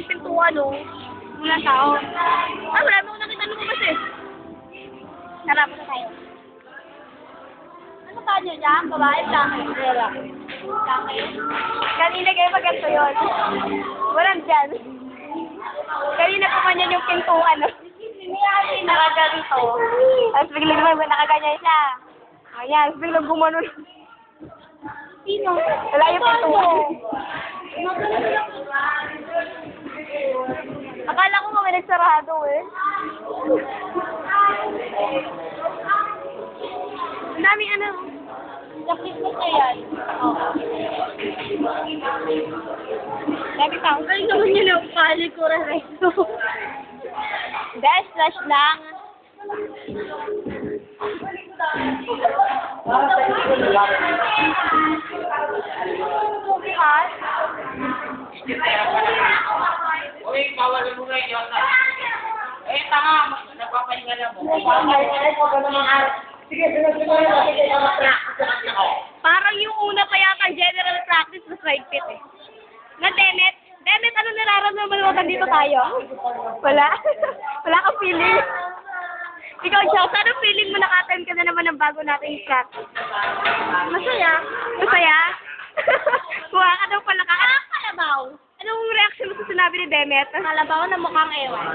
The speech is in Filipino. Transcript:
yung pintuan, oh. Wala tao. Ah, wala mo nakita lumabas eh. Harap na tayo. Ano ka niyo dyan? Babae, lalaki? Lalaki. Lalaki? Kanina kayo maganda yun. Walang dyan. Kanina kumanyan yung pintuan, oh. Nakaganito. Tapos biglang nakaganyan siya. Ayan, tapos biglang gumanon. Sino? Wala yung pintuan. Akala ko may nagsarado eh. Ang daming ano. Lapit mo sa yan. Oo. Dami tao. Ay, naman yun ang pali ko rin. Best slash lang. Bukas. Uy, bawal mo nga yun. Eh, tanga. Nagpapahinga na mo. Parang yung una pa yata general practice na strike pit eh. Na Demet? Demet, ano nararamdaman mo dito tayo? Wala? Wala kang feeling? Ikaw, Joss, anong feeling mo naka-attend ka na naman ng bago nating practice? Masaya. Masaya? Kuha ka daw pala ka. Kalabaw. Anong reaction mo sa sinabi ni Demet? Kalabaw na mukhang ewan.